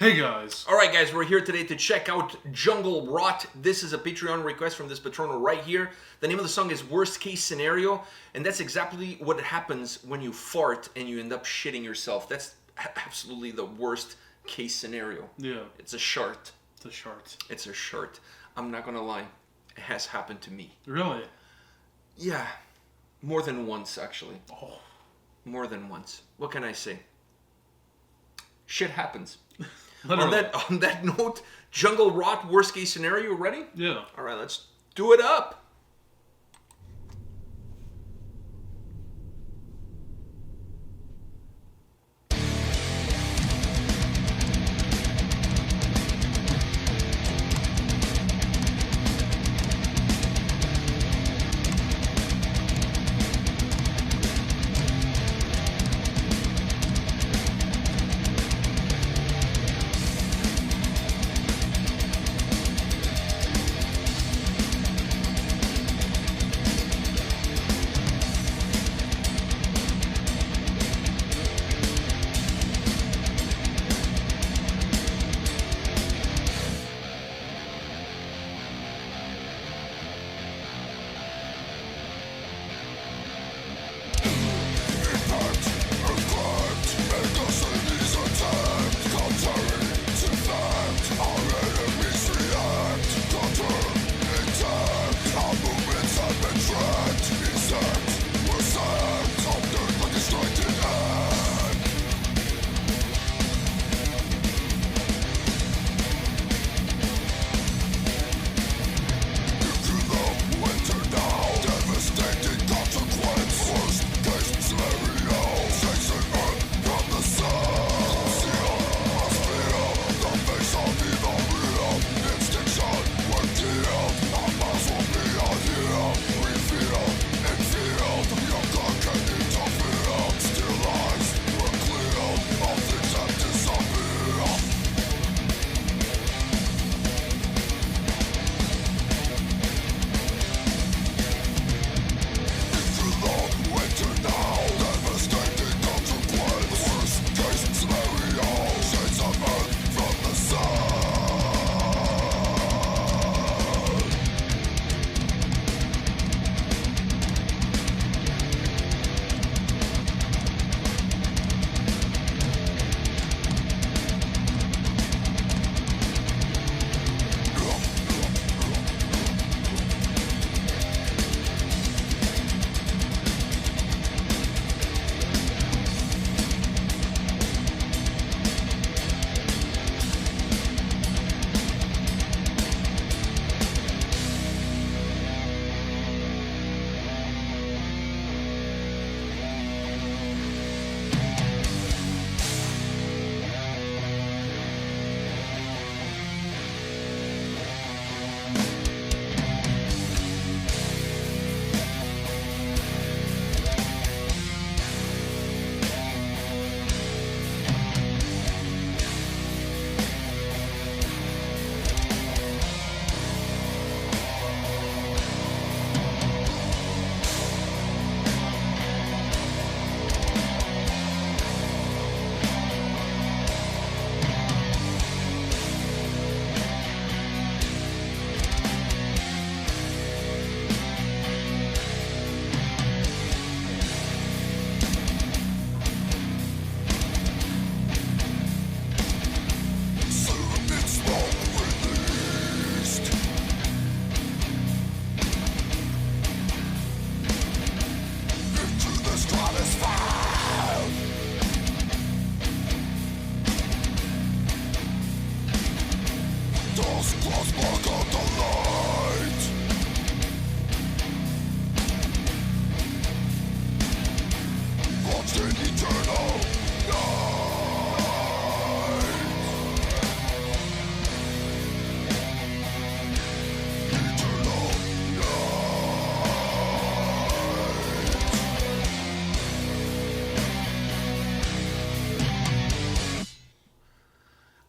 Hey guys. Alright guys, we're here today to check out Jungle Rot. This is a Patreon request from this patrono right here. The name of the song is Worst Case Scenario, and that's exactly what happens when you fart and you end up shitting yourself. That's absolutely the worst case scenario. Yeah. It's a shart. It's a shart. It's a shart. I'm not gonna lie. It has happened to me. Really? Yeah. More than once, actually. Oh. More than once. What can I say? Shit happens. On that note, Jungle Rot, worst case scenario, ready? Yeah. Alright, let's do it up.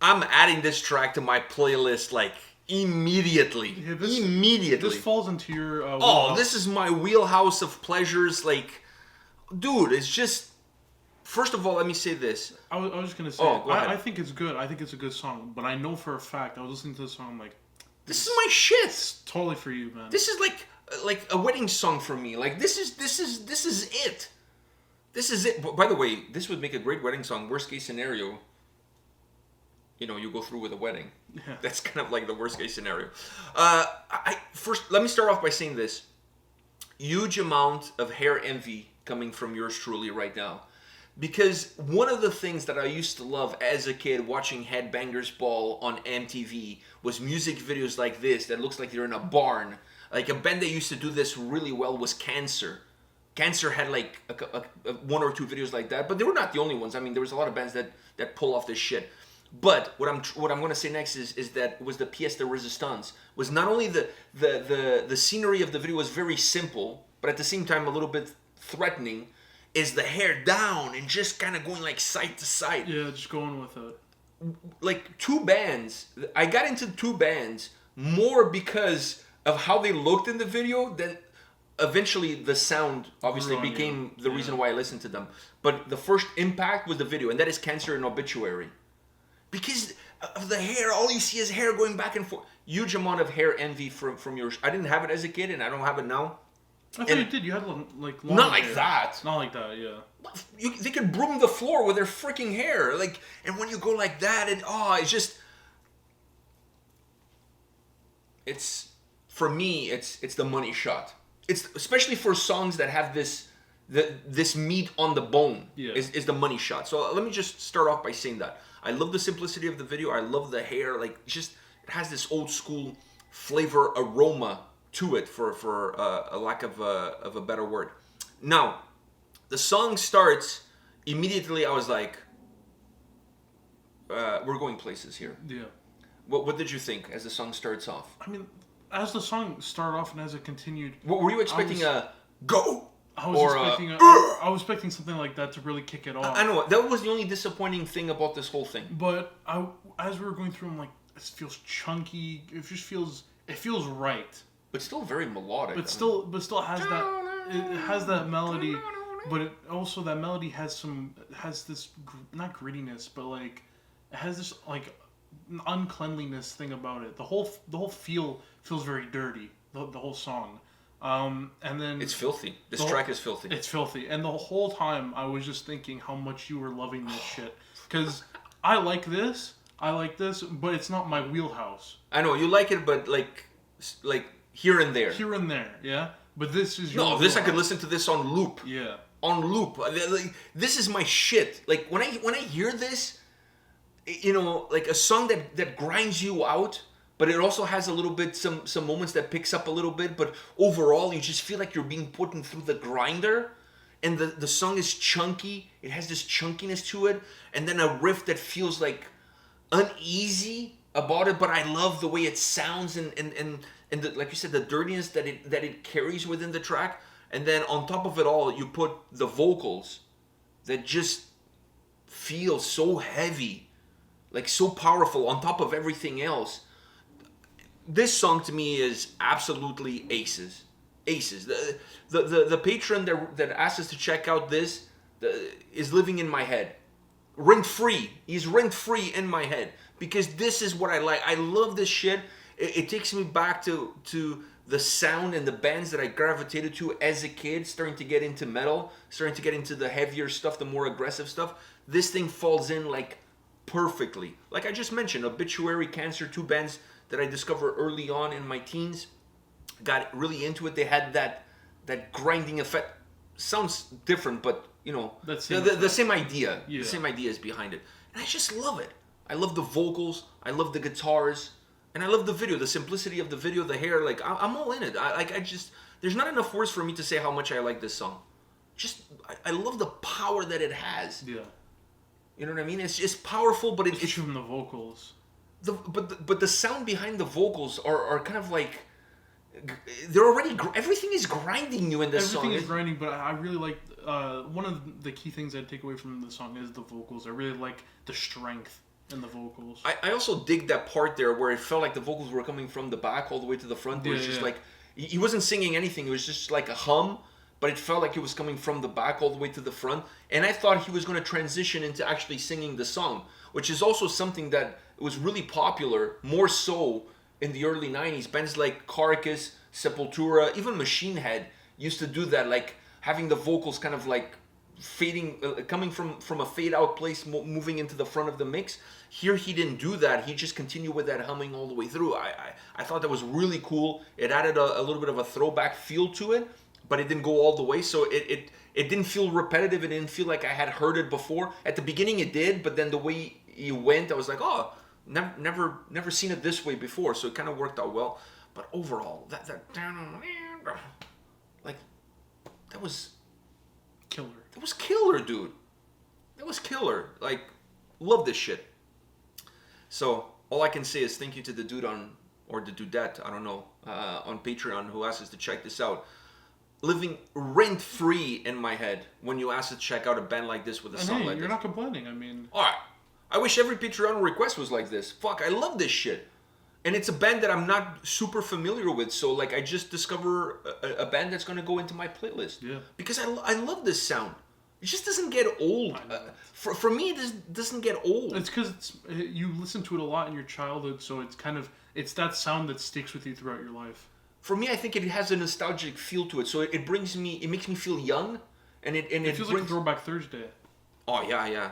I'm adding this track to my playlist like immediately. Yeah, immediately. This falls into your. Oh, this is my wheelhouse of pleasures. Like, dude, it's just First of all, let me say this. I was just gonna say, Oh, go ahead. I think it's good. I think it's a good song, but I know for a fact I was listening to the song. I'm like, This is my shit. it's totally for you, man. This is like a wedding song for me. Like this is it. This is it. By the way, this would make a great wedding song. Worst case scenario, you go through with a wedding. Yeah. That's kind of like the worst case scenario. First, let me start off by saying this. Huge amount of hair envy coming from yours truly right now. Because one of the things that I used to love as a kid watching Headbangers Ball on MTV was music videos like this that looks like you're in a barn. Like a band that used to do this really well was Cancer. Cancer had like one or two videos like that, but they were not the only ones. I mean, there was a lot of bands that pull off this shit. But what I'm going to say next is that was the pièce de résistance. Was not only the scenery of the video was very simple, but at the same time a little bit threatening. Is the hair down and just kind of going like side to side. Yeah, just going with it. Like two bands. I got into two bands more because of how they looked in the video than eventually the sound obviously became the reason why I listened to them. But the first impact was the video, and that is Cancer and Obituary. Because of the hair, all you see is hair going back and forth. Huge amount of hair envy from yours. I didn't have it as a kid and I don't have it now. I thought you did. You had like long not like hair. that. Not like that. Yeah. They could broom the floor with their freaking hair, like, and when you go like that, and it's just, it's for me, it's the money shot. It's especially for songs that have this meat on the bone. Yeah. Is the money shot. So let me just start off by saying that I love the simplicity of the video. I love the hair, like it has this old school flavor aroma to it, for a lack of a better word. Now, the song starts immediately. I was like, "We're going places here." Yeah. What did you think as the song starts off? I mean, as the song started off and as it continued, Were you expecting a go? I was or expecting I was expecting something like that to really kick it off. I know that was the only disappointing thing about this whole thing. But as we were going through, I'm like, this feels chunky. It feels right. But still very melodic. But still has that. It has that melody, but it also that melody has this not grittiness, but like it has this like uncleanliness thing about it. The whole feel feels very dirty. The whole song, and then it's filthy. This track is filthy. It's filthy, and the whole time I was just thinking how much you were loving this shit because I like this, but it's not my wheelhouse. I know you like it, but like. Here and there. Here and there, yeah? But this is your No, this I could listen to this on loop. Yeah. On loop. Like, this is my shit. Like when I hear this, like a song that grinds you out, but it also has a little bit some moments that picks up a little bit, but overall you just feel like you're being put in through the grinder. And the song is chunky. It has this chunkiness to it, and then a riff that feels like uneasy about it, but I love the way it sounds and like you said, the dirtiness that it carries within the track. And then on top of it all, you put the vocals that just feel so heavy, like so powerful on top of everything else. This song to me is absolutely aces. The patron that asked us to check out this is living in my head. Rent free. He's rent free in my head. Because this is what I like. I love this shit. It takes me back to the sound and the bands that I gravitated to as a kid, starting to get into metal, starting to get into the heavier stuff, the more aggressive stuff. This thing falls in like perfectly. Like I just mentioned, Obituary, Cancer, two bands that I discovered early on in my teens. Got really into it. They had that grinding effect. Sounds different, but the same idea. Yeah. The same idea is behind it. And I just love it. I love the vocals, I love the guitars, and I love the video, the simplicity of the video, the hair. Like I'm all in it. There's not enough words for me to say how much I like this song. I love the power that it has. Yeah. You know what I mean? It's just powerful, but it's from the vocals. But the sound behind the vocals are kind of like they're already everything is grinding you in this song. Everything is grinding, but I really like one of the key things I take away from the song is the vocals. I really like the strength in the vocals. I also dig that part there where it felt like the vocals were coming from the back all the way to the front. It was just like he wasn't singing anything. It was just like a hum, but it felt like it was coming from the back all the way to the front. And I thought he was going to transition into actually singing the song, which is also something that was really popular, more so in the early 90s. Bands like Carcass, Sepultura, even Machine Head used to do that, like having the vocals kind of like fading, coming from a fade out place, moving into the front of the mix. Here he didn't do that. He just continued with that humming all the way through. I thought that was really cool. It added a little bit of a throwback feel to it, but it didn't go all the way. So it didn't feel repetitive. It didn't feel like I had heard it before. At the beginning it did, but then the way he went, I was like, oh, never seen it this way before. So it kind of worked out well. But overall, that was Killer. That was killer, dude. That was killer. Like, love this shit. So all I can say is thank you to the dude or the dudette, I don't know, on Patreon who asked us to check this out. Living rent free in my head when you asked us to check out a band like this with a song like this. You're not complaining. I mean, all right. I wish every Patreon request was like this. Fuck, I love this shit. And it's a band that I'm not super familiar with, so like I just discover a band that's gonna go into my playlist. Yeah. Because I love this sound. It just doesn't get old. For me, it doesn't get old. It's because you listen to it a lot in your childhood, so it's that sound that sticks with you throughout your life. For me, I think it has a nostalgic feel to it, so it makes me feel young, and it feels like a Throwback Thursday. Oh yeah.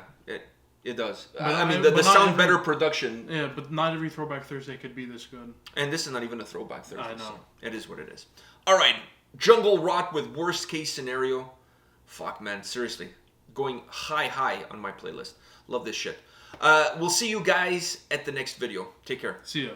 It does. I mean, the sound better production. Yeah, but not every Throwback Thursday could be this good. And this is not even a Throwback Thursday. I know. So it is what it is. All right, Jungle Rot with Worst Case Scenario. Fuck, man, seriously. Going high on my playlist. Love this shit. We'll see you guys at the next video. Take care. See ya.